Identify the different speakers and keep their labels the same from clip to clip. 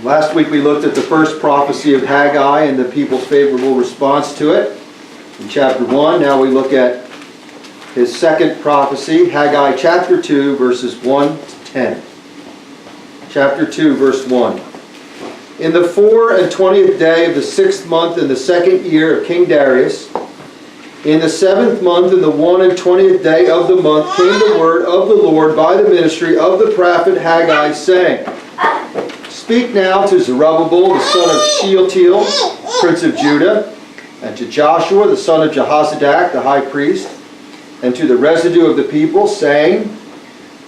Speaker 1: Last week we looked at the first prophecy of Haggai and the people's favorable response to it in chapter 1. Now we look at his second prophecy, Haggai chapter 2, verses 1 to 10. Chapter 2, verse 1. In the 24th day of the 6th month in the 2nd year of King Darius, in the 7th month in the 21st day of the month came the word of the Lord by the ministry of the prophet Haggai, saying, Speak now to Zerubbabel, the son of Shealtiel, prince of Judah, and to Joshua, the son of Jehozadak, the high priest, and to the residue of the people, saying,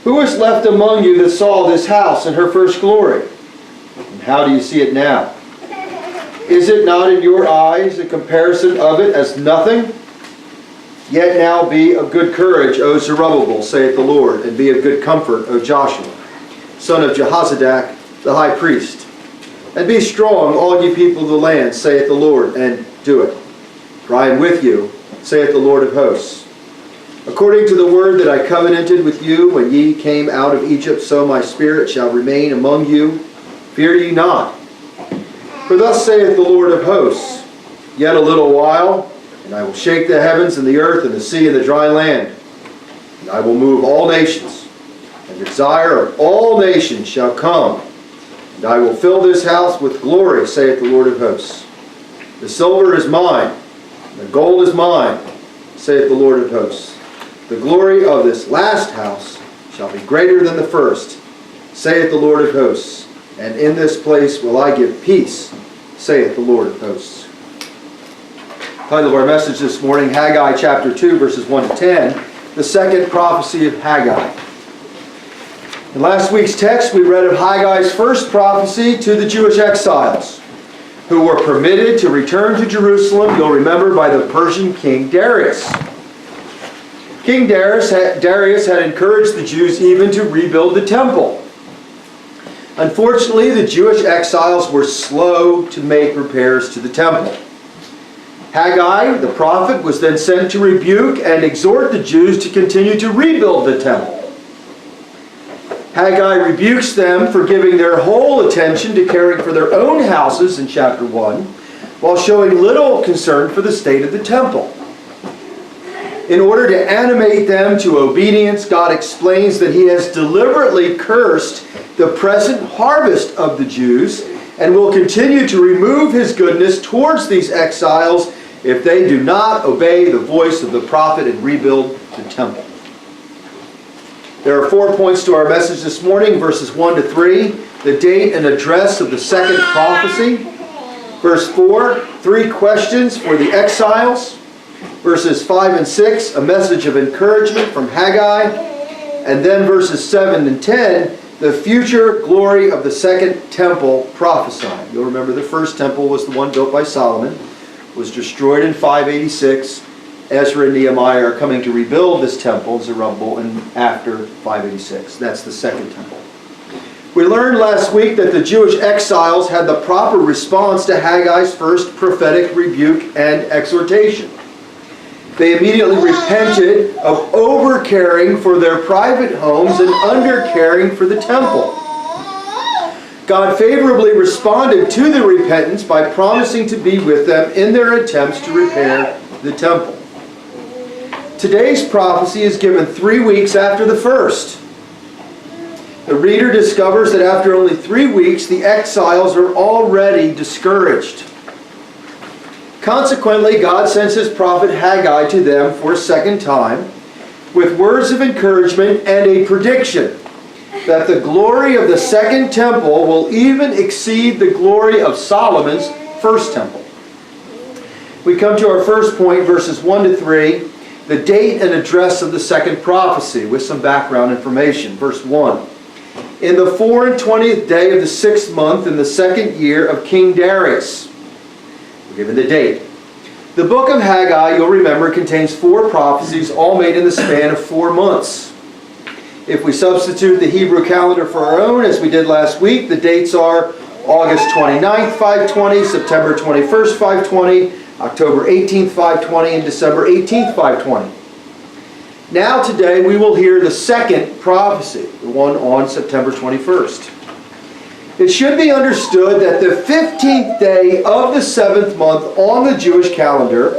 Speaker 1: Who is left among you that saw this house in her first glory? And how do you see it now? Is it not in your eyes a comparison of it as nothing? Yet now be of good courage, O Zerubbabel, saith the Lord, and be of good comfort, O Joshua, son of Jehozadak, the high priest. And be strong, all ye people of the land, saith the Lord, and do it. For I am with you, saith the Lord of hosts. According to the word that I covenanted with you when ye came out of Egypt, so my spirit shall remain among you. Fear ye not. For thus saith the Lord of hosts, Yet a little while, and I will shake the heavens and the earth and the sea and the dry land. And I will move all nations, and the desire of all nations shall come. And I will fill this house with glory, saith the Lord of hosts. The silver is mine, and the gold is mine, saith the Lord of hosts. The glory of this last house shall be greater than the first, saith the Lord of hosts. And in this place will I give peace, saith the Lord of hosts. Title of our message this morning, Haggai chapter 2, verses 1 to 10, the second prophecy of Haggai. In last week's text, we read of Haggai's first prophecy to the Jewish exiles, who were permitted to return to Jerusalem, you'll remember, by the Persian king Darius. King Darius had encouraged the Jews even to rebuild the temple. Unfortunately, the Jewish exiles were slow to make repairs to the temple. Haggai, the prophet, was then sent to rebuke and exhort the Jews to continue to rebuild the temple. Haggai rebukes them for giving their whole attention to caring for their own houses in chapter 1, while showing little concern for the state of the temple. In order to animate them to obedience, God explains that He has deliberately cursed the present harvest of the Jews and will continue to remove His goodness towards these exiles if they do not obey the voice of the prophet and rebuild the temple. There are 4 points to our message this morning, verses 1 to 3, the date and address of the second prophecy. Verse 4, 3 questions for the exiles. Verses 5 and 6, a message of encouragement from Haggai. And then verses 7 and 10, the future glory of the second temple prophesied. You'll remember the first temple was the one built by Solomon, was destroyed in 586. Ezra and Nehemiah are coming to rebuild this temple, Zerubbabel, and after 586. That's the second temple. We learned last week that the Jewish exiles had the proper response to Haggai's first prophetic rebuke and exhortation. They immediately repented of over-caring for their private homes and under-caring for the temple. God favorably responded to the repentance by promising to be with them in their attempts to repair the temple. Today's prophecy is given 3 weeks after the first. The reader discovers that after only 3 weeks, the exiles are already discouraged. Consequently, God sends His prophet Haggai to them for a second time with words of encouragement and a prediction that the glory of the second temple will even exceed the glory of Solomon's first temple. We come to our first point, verses 1 to 3, the date and address of the second prophecy with some background information. Verse 1. In the 24th day of the 6th month in the 2nd year of King Darius. We're given the date. The book of Haggai, you'll remember, contains 4 prophecies, all made in the span of 4 months. If we substitute the Hebrew calendar for our own, as we did last week, the dates are August 29th, 520, September 21st, 520, October 18th, 520, and December 18th, 520. Now today we will hear the second prophecy, the one on September 21st. It should be understood that the 15th day of the 7th month on the Jewish calendar,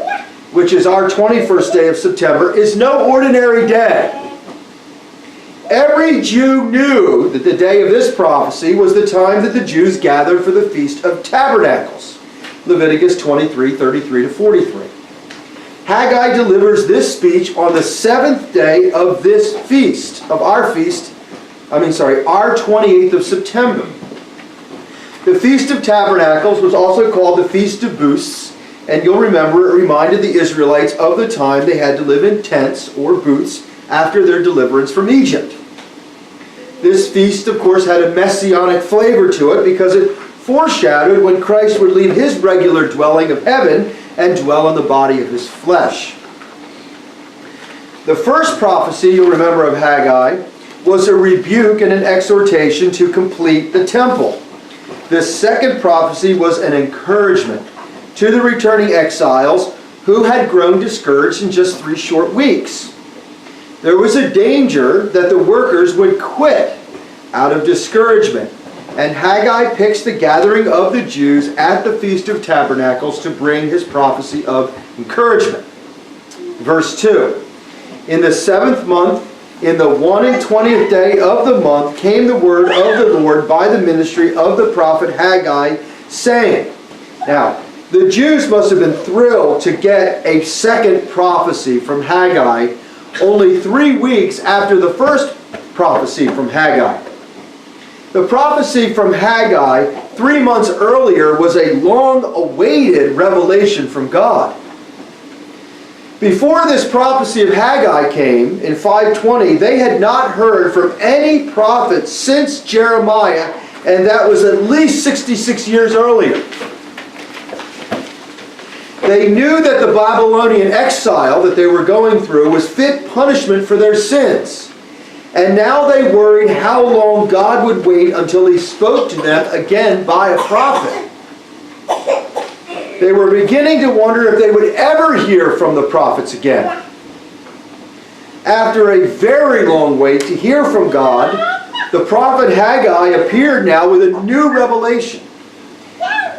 Speaker 1: which is our 21st day of September, is no ordinary day. Every Jew knew that the day of this prophecy was the time that the Jews gathered for the Feast of Tabernacles. Leviticus 23:33-43. Haggai delivers this speech on the 7th day of this feast, our 28th of September. The Feast of Tabernacles was also called the Feast of Booths, and you'll remember it reminded the Israelites of the time they had to live in tents or booths after their deliverance from Egypt. This feast, of course, had a messianic flavor to it because it foreshadowed when Christ would leave his regular dwelling of heaven and dwell in the body of his flesh. The first prophecy, you'll remember, of Haggai was a rebuke and an exhortation to complete the temple. This second prophecy was an encouragement to the returning exiles who had grown discouraged in just 3 short weeks. There was a danger that the workers would quit out of discouragement, and Haggai picks the gathering of the Jews at the Feast of Tabernacles to bring his prophecy of encouragement. Verse 2, in the 7th month, in the 21st day of the month, came the word of the Lord by the ministry of the prophet Haggai, saying. Now, the Jews must have been thrilled to get a second prophecy from Haggai only 3 weeks after the first prophecy from Haggai. The prophecy from Haggai 3 months earlier was a long-awaited revelation from God. Before this prophecy of Haggai came, in 520, they had not heard from any prophet since Jeremiah, and that was at least 66 years earlier. They knew that the Babylonian exile that they were going through was fit punishment for their sins. And now they worried how long God would wait until he spoke to them again by a prophet. They were beginning to wonder if they would ever hear from the prophets again. After a very long wait to hear from God, the prophet Haggai appeared now with a new revelation.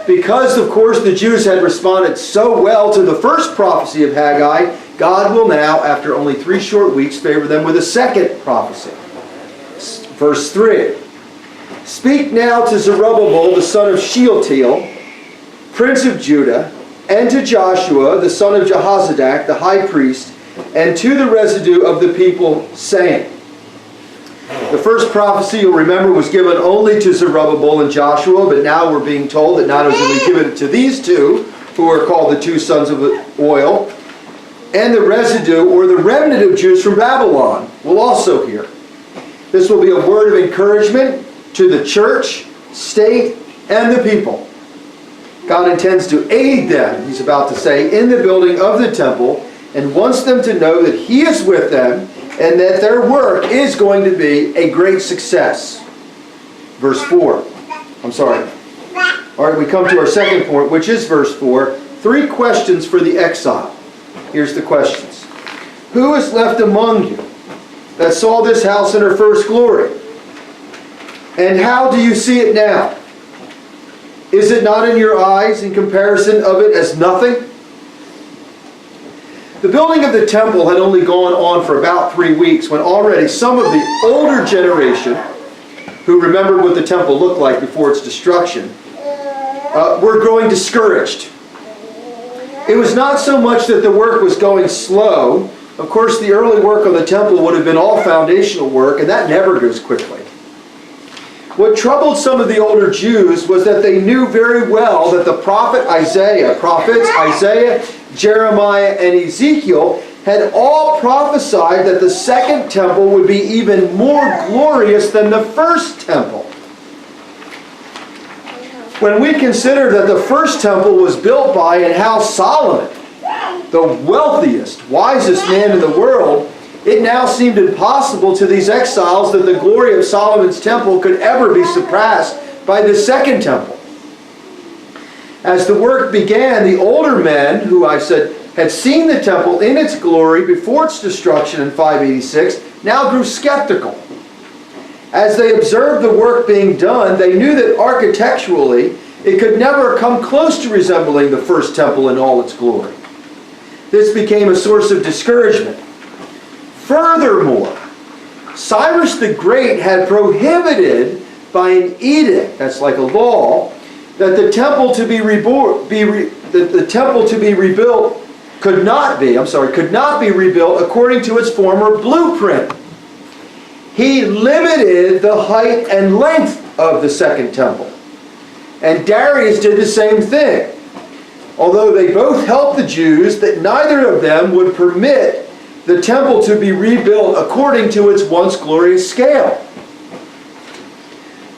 Speaker 1: Because, of course, the Jews had responded so well to the first prophecy of Haggai, God will now, after only 3 short weeks, favor them with a second prophecy. Verse 3. Speak now to Zerubbabel, the son of Shealtiel, prince of Judah, and to Joshua, the son of Jehozadak, the high priest, and to the residue of the people, saying. The first prophecy, you'll remember, was given only to Zerubbabel and Joshua, but now we're being told that not only given to these two, who are called the 2 sons of oil, and the residue, or the remnant of Jews from Babylon, will also hear. This will be a word of encouragement to the church, state, and the people. God intends to aid them, he's about to say, in the building of the temple, and wants them to know that he is with them, and that their work is going to be a great success. Verse 4. All right, we come to our second point, which is verse 4. 3 questions for the exile. Here's the questions. Who is left among you that saw this house in her first glory? And how do you see it now? Is it not in your eyes in comparison of it as nothing? The building of the temple had only gone on for about 3 weeks when already some of the older generation, who remembered what the temple looked like before its destruction, were growing discouraged. It was not so much that the work was going slow. Of course, the early work on the temple would have been all foundational work, and that never goes quickly. What troubled some of the older Jews was that they knew very well that the prophets Isaiah, Jeremiah, and Ezekiel had all prophesied that the second temple would be even more glorious than the first temple. When we consider that the first temple was built by and housed Solomon, the wealthiest, wisest man in the world, it now seemed impossible to these exiles that the glory of Solomon's temple could ever be surpassed by the second temple. As the work began, the older men, who I said had seen the temple in its glory before its destruction in 586, now grew skeptical. As they observed the work being done, they knew that architecturally it could never come close to resembling the first temple in all its glory. This became a source of discouragement. Furthermore, Cyrus the Great had prohibited by an edict, that's like a law, that the temple to be rebuilt could not be rebuilt according to its former blueprint. He limited the height and length of the second temple. And Darius did the same thing. Although they both helped the Jews, that neither of them would permit the temple to be rebuilt according to its once glorious scale.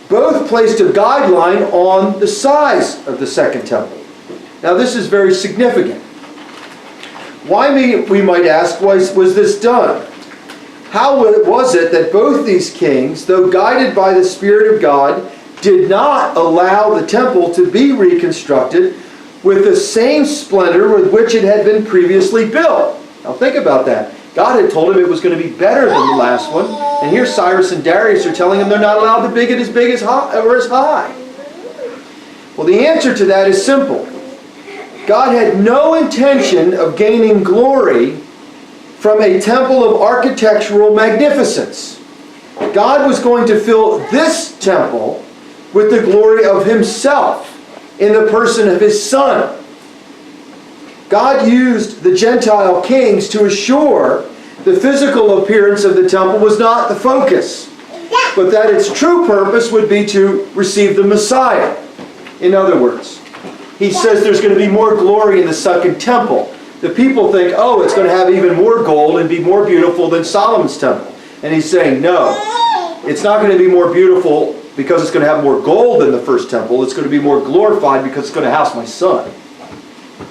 Speaker 1: Both placed a guideline on the size of the second temple. Now this is very significant. Why, we might ask, was this done? How was it that both these kings, though guided by the Spirit of God, did not allow the temple to be reconstructed with the same splendor with which it had been previously built? Now think about that. God had told him it was going to be better than the last one, and here Cyrus and Darius are telling him they're not allowed to make it as big as high, or as high. Well, the answer to that is simple. God had no intention of gaining glory from a temple of architectural magnificence. God was going to fill this temple with the glory of himself in the person of his Son. God used the Gentile kings to assure the physical appearance of the temple was not the focus, but that its true purpose would be to receive the Messiah. In other words, he says there's going to be more glory in the second temple. The people think, oh, it's going to have even more gold and be more beautiful than Solomon's temple. And he's saying, no, it's not going to be more beautiful because it's going to have more gold than the first temple. It's going to be more glorified because it's going to house my Son.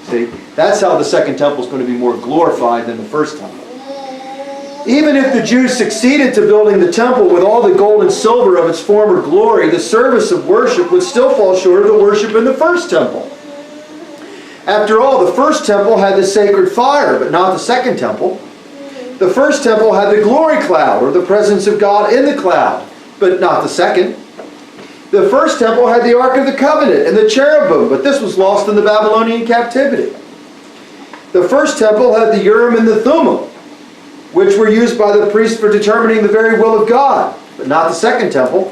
Speaker 1: See, that's how the second temple is going to be more glorified than the first temple. Even if the Jews succeeded to building the temple with all the gold and silver of its former glory, the service of worship would still fall short of the worship in the first temple. After all, the first temple had the sacred fire, but not the second temple. The first temple had the glory cloud, or the presence of God in the cloud, but not the second. The first temple had the Ark of the Covenant and the cherubim, but this was lost in the Babylonian captivity. The first temple had the Urim and the Thummim, which were used by the priests for determining the very will of God, but not the second temple.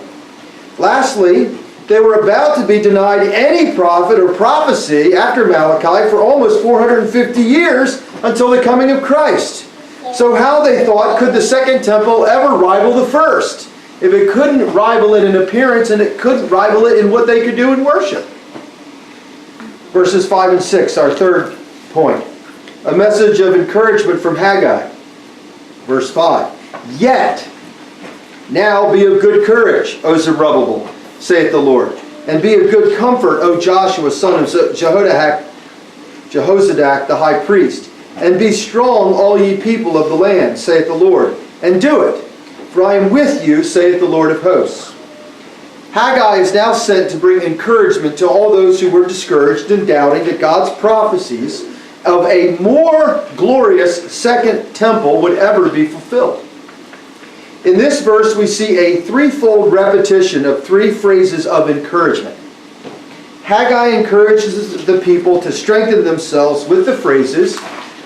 Speaker 1: Lastly, they were about to be denied any prophet or prophecy after Malachi for almost 450 years until the coming of Christ. So how, they thought, could the second temple ever rival the first? If it couldn't rival it in appearance, and it couldn't rival it in what they could do in worship. Verses 5 and 6, our third point. A message of encouragement from Haggai. Verse 5. Yet, now be of good courage, O Zerubbabel, saith the Lord, and be of good comfort, O Joshua, son of Jehozadak, the high priest, and be strong, all ye people of the land, saith the Lord, and do it. For I am with you, saith the Lord of hosts. Haggai is now sent to bring encouragement to all those who were discouraged and doubting that God's prophecies of a more glorious second temple would ever be fulfilled. In this verse we see a threefold repetition of three phrases of encouragement. Haggai encourages the people to strengthen themselves with the phrases,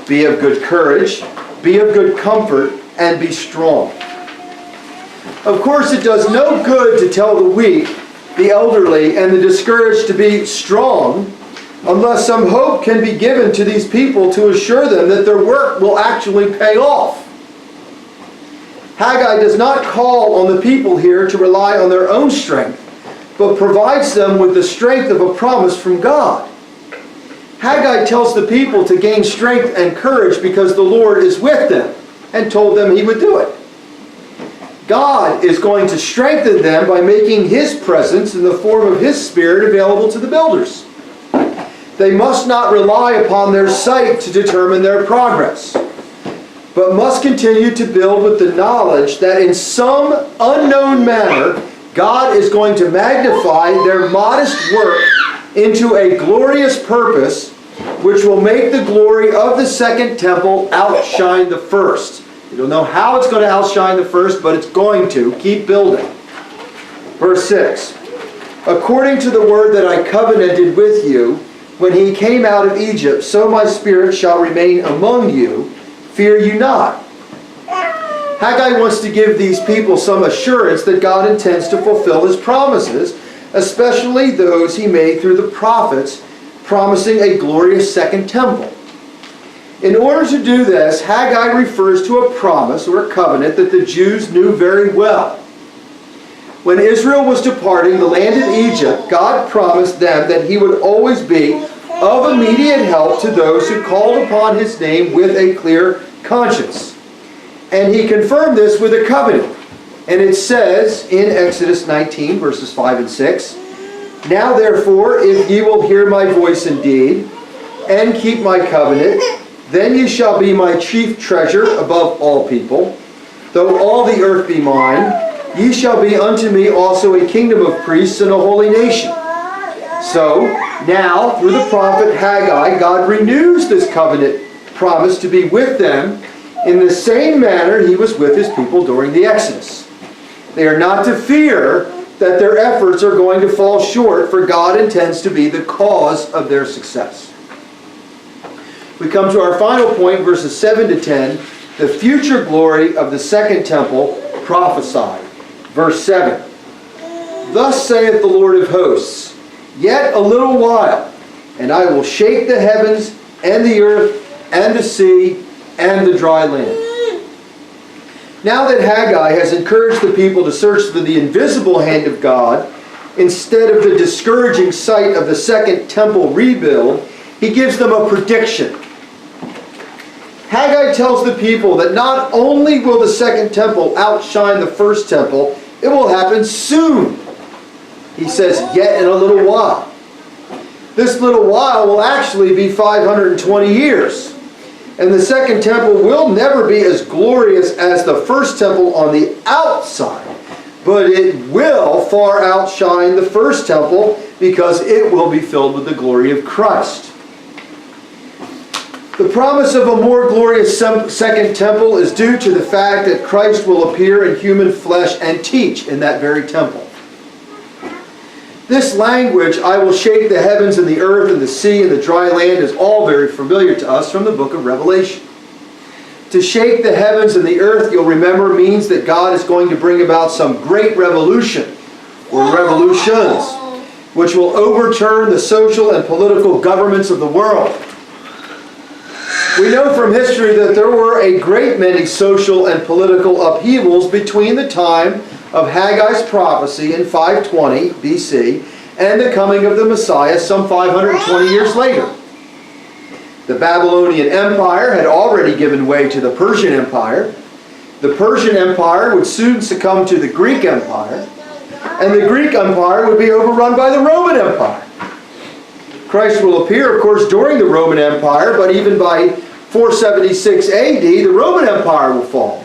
Speaker 1: be of good courage, be of good comfort, and be strong. Of course, it does no good to tell the weak, the elderly, and the discouraged to be strong unless some hope can be given to these people to assure them that their work will actually pay off. Haggai does not call on the people here to rely on their own strength, but provides them with the strength of a promise from God. Haggai tells the people to gain strength and courage because the Lord is with them, and told them he would do it. God is going to strengthen them by making his presence in the form of his Spirit available to the builders. They must not rely upon their sight to determine their progress, but must continue to build with the knowledge that in some unknown manner, God is going to magnify their modest work into a glorious purpose which will make the glory of the second temple outshine the first. You don't know how it's going to outshine the first, but it's going to. Keep building. Verse 6. According to the word that I covenanted with you, when he came out of Egypt, so my spirit shall remain among you. Fear you not. Haggai wants to give these people some assurance that God intends to fulfill his promises, especially those he made through the prophets, promising a glorious second temple. In order to do this, Haggai refers to a promise or a covenant that the Jews knew very well. When Israel was departing the land of Egypt, God promised them that he would always be of immediate help to those who called upon his name with a clear conscience. And he confirmed this with a covenant. And it says in Exodus 19, verses 5 and 6, Now therefore, if ye will hear my voice indeed, and keep my covenant, then ye shall be my chief treasure above all people. Though all the earth be mine, ye shall be unto me also a kingdom of priests and a holy nation. So, now, through the prophet Haggai, God renews this covenant promise to be with them in the same manner he was with his people during the Exodus. They are not to fear that their efforts are going to fall short, for God intends to be the cause of their success. We come to our final point, verses 7 to 10, the future glory of the second temple prophesied. Verse 7. Thus saith the Lord of hosts, Yet a little while, and I will shake the heavens and the earth and the sea and the dry land. Now that Haggai has encouraged the people to search for the invisible hand of God, instead of the discouraging sight of the second temple rebuild, he gives them a prediction. Haggai tells the people that not only will the second temple outshine the first temple, it will happen soon. He says, yet in a little while. This little while will actually be 520 years. And the second temple will never be as glorious as the first temple on the outside, but it will far outshine the first temple because it will be filled with the glory of Christ. The promise of a more glorious second temple is due to the fact that Christ will appear in human flesh and teach in that very temple. This language, I will shake the heavens and the earth and the sea and the dry land, is all very familiar to us from the book of Revelation. To shake the heavens and the earth, you'll remember, means that God is going to bring about some great revolution, or revolutions, which will overturn the social and political governments of the world. We know from history that there were a great many social and political upheavals between the time of Haggai's prophecy in 520 BC and the coming of the Messiah some 520 years later. The Babylonian Empire had already given way to the Persian Empire. The Persian Empire would soon succumb to the Greek Empire, and the Greek Empire would be overrun by the Roman Empire. Christ will appear, of course, during the Roman Empire, but even by 476 AD, the Roman Empire will fall.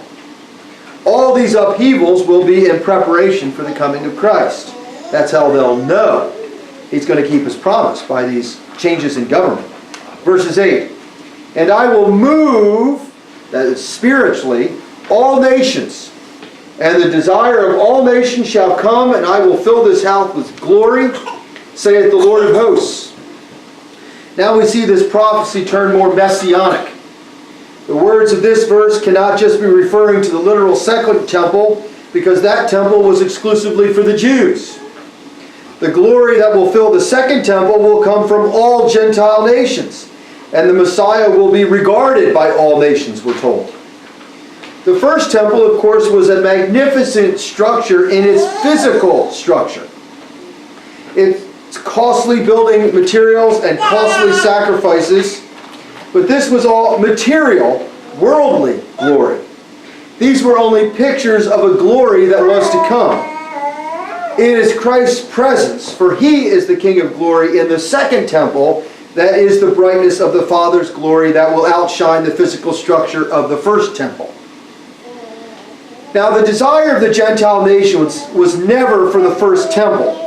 Speaker 1: All these upheavals will be in preparation for the coming of Christ. That's how they'll know he's going to keep his promise, by these changes in government. Verses 8, And I will move, that is spiritually, all nations, and the desire of all nations shall come, and I will fill this house with glory, saith the Lord of hosts. Now we see this prophecy turn more messianic. The words of this verse cannot just be referring to the literal second temple, because that temple was exclusively for the Jews. The glory that will fill the second temple will come from all Gentile nations, and the Messiah will be regarded by all nations, we're told. The first temple, of course, was a magnificent structure in its physical structure. Its costly building materials and costly sacrifices, but this was all material, worldly glory. These were only pictures of a glory that was to come. It is Christ's presence, for he is the King of glory in the second temple, that is the brightness of the Father's glory that will outshine the physical structure of the first temple. Now, the desire of the Gentile nations was never for the first temple.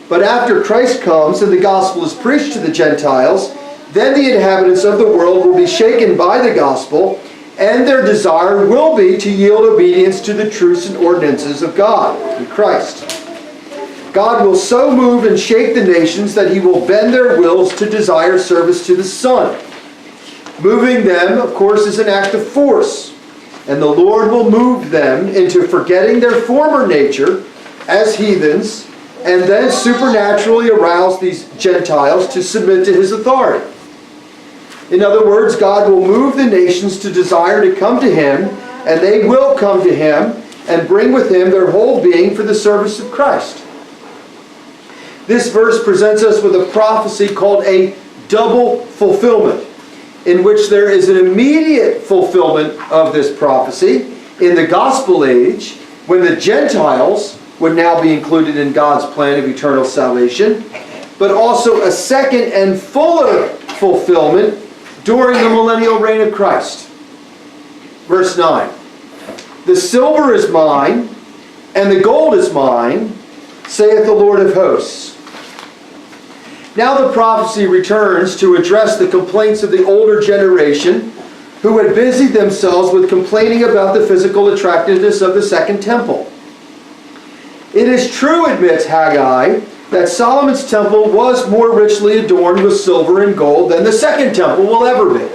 Speaker 1: But after Christ comes and the gospel is preached to the Gentiles, then the inhabitants of the world will be shaken by the gospel, and their desire will be to yield obedience to the truths and ordinances of God in Christ. God will so move and shake the nations that he will bend their wills to desire service to the Son. Moving them, of course, is an act of force, and the Lord will move them into forgetting their former nature as heathens, and then supernaturally arouse these Gentiles to submit to his authority. In other words, God will move the nations to desire to come to him, and they will come to him and bring with him their whole being for the service of Christ. This verse presents us with a prophecy called a double fulfillment, in which there is an immediate fulfillment of this prophecy in the gospel age, when the Gentiles would now be included in God's plan of eternal salvation, but also a second and fuller fulfillment during the millennial reign of Christ. Verse 9. The silver is mine, and the gold is mine, saith the Lord of hosts. Now the prophecy returns to address the complaints of the older generation who had busied themselves with complaining about the physical attractiveness of the second temple. It is true, admits Haggai, that Solomon's temple was more richly adorned with silver and gold than the second temple will ever be.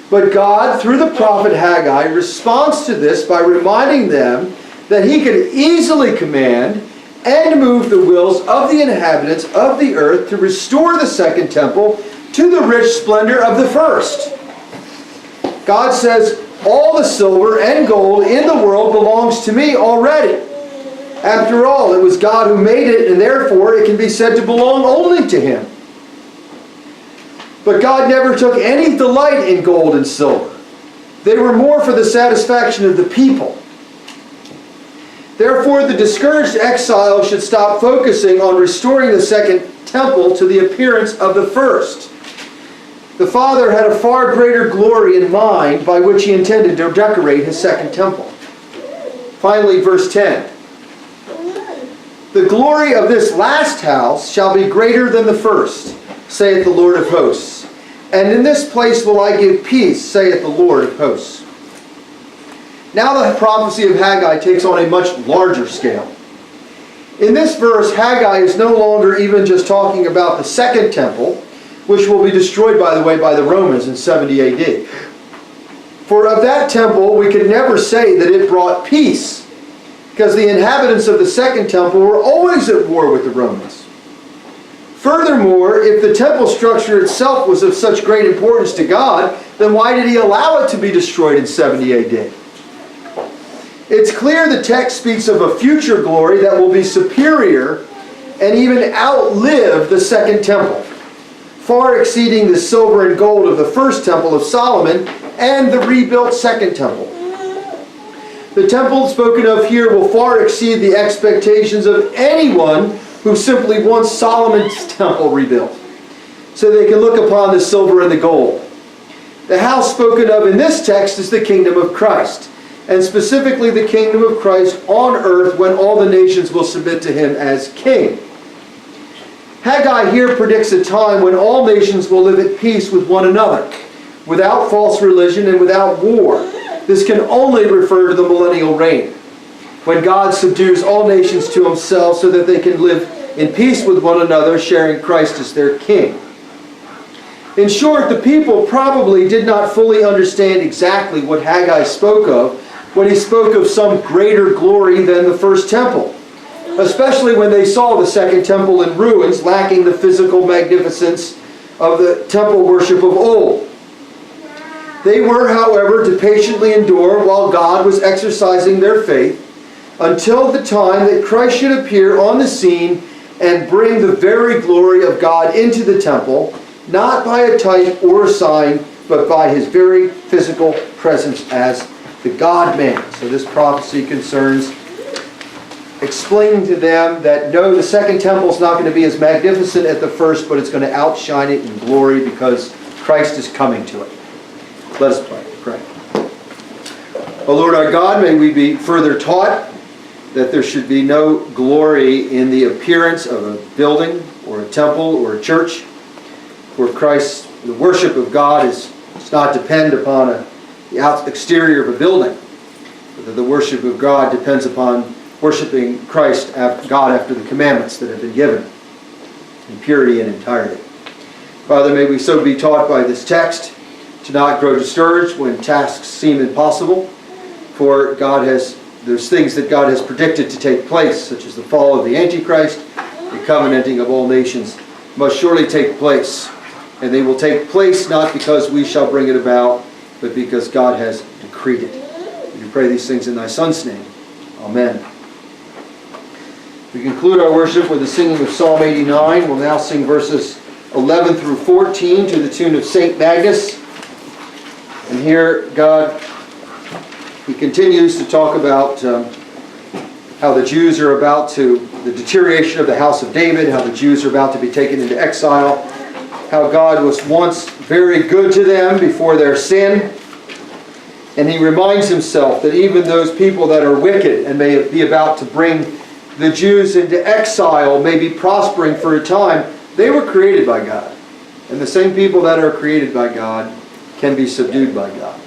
Speaker 1: But God, through the prophet Haggai, responds to this by reminding them that he could easily command and move the wills of the inhabitants of the earth to restore the second temple to the rich splendor of the first. God says, all the silver and gold in the world belongs to me already. After all, it was God who made it, and therefore it can be said to belong only to him. But God never took any delight in gold and silver. They were more for the satisfaction of the people. Therefore, the discouraged exile should stop focusing on restoring the second temple to the appearance of the first. The Father had a far greater glory in mind by which he intended to decorate his second temple. Finally, verse 10. The glory of this last house shall be greater than the first, saith the Lord of hosts. And in this place will I give peace, saith the Lord of hosts. Now the prophecy of Haggai takes on a much larger scale. In this verse, Haggai is no longer even just talking about the second temple, which will be destroyed, by the way, by the Romans in 70 AD. For of that temple we could never say that it brought peace, because the inhabitants of the second temple were always at war with the Romans. Furthermore, if the temple structure itself was of such great importance to God, then why did he allow it to be destroyed in 70 AD? It's clear the text speaks of a future glory that will be superior and even outlive the second temple, far exceeding the silver and gold of the first temple of Solomon and the rebuilt second temple. The temple spoken of here will far exceed the expectations of anyone who simply wants Solomon's temple rebuilt, so they can look upon the silver and the gold. The house spoken of in this text is the kingdom of Christ, and specifically the kingdom of Christ on earth when all the nations will submit to him as king. Haggai here predicts a time when all nations will live at peace with one another, without false religion and without war. This can only refer to the millennial reign, when God subdues all nations to himself so that they can live in peace with one another, sharing Christ as their king. In short, the people probably did not fully understand exactly what Haggai spoke of when he spoke of some greater glory than the first temple, especially when they saw the second temple in ruins, lacking the physical magnificence of the temple worship of old. They were, however, to patiently endure while God was exercising their faith until the time that Christ should appear on the scene and bring the very glory of God into the temple, not by a type or a sign, but by his very physical presence as the God-man. So this prophecy concerns explaining to them that no, the second temple is not going to be as magnificent as the first, but it's going to outshine it in glory because Christ is coming to it. Let us pray. O Lord our God, may we be further taught that there should be no glory in the appearance of a building or a temple or a church, for Christ's The worship of God does not depend upon the exterior of a building. But that the worship of God depends upon worshiping Christ, God, after the commandments that have been given in purity and entirety. Father, may we so be taught by this text to not grow discouraged when tasks seem impossible, for there's things that God has predicted to take place, such as the fall of the Antichrist, the covenanting of all nations must surely take place. And they will take place not because we shall bring it about, but because God has decreed it. We pray these things in thy Son's name. Amen. We conclude our worship with the singing of Psalm 89. We'll now sing verses 11 through 14 to the tune of St. Magnus. And here he continues to talk about how the Jews are about the deterioration of the house of David, how the Jews are about to be taken into exile, how God was once very good to them before their sin. And he reminds himself that even those people that are wicked and may be about to bring the Jews into exile, may be prospering for a time, they were created by God. And the same people that are created by God can be subdued by God.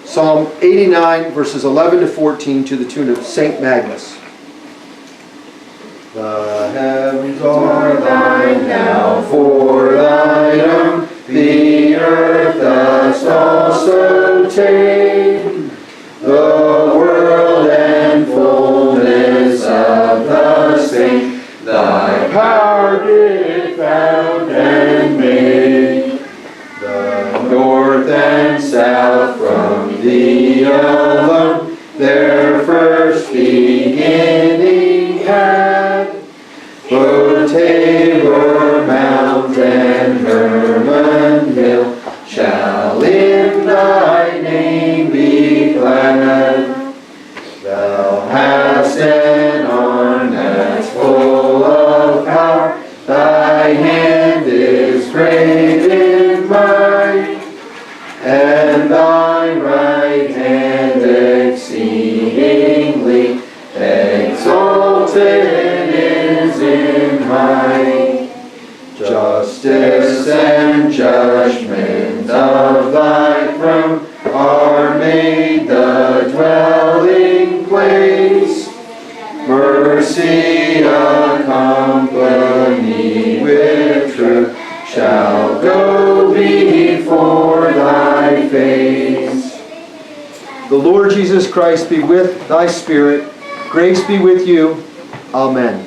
Speaker 1: Psalm 89, verses 11 to 14, to the tune of St. Magnus. The heavens are thine now for thine own, the earth dost also take, the world and fullness of the same, thy power did found and made. The north and south from thee alone their first beginning had. Both Tabor Mount and Hermon Hill shall in thy name be glad. Thou hast an arm that's full of power, thy hand is great in might, and thy right hand exceedingly exalted is in might. Justice and judgment of thy throne are made the dwelling place. Mercy accompanied with truth shall go before thy face. The Lord Jesus Christ be with thy spirit. Grace be with you. Amen.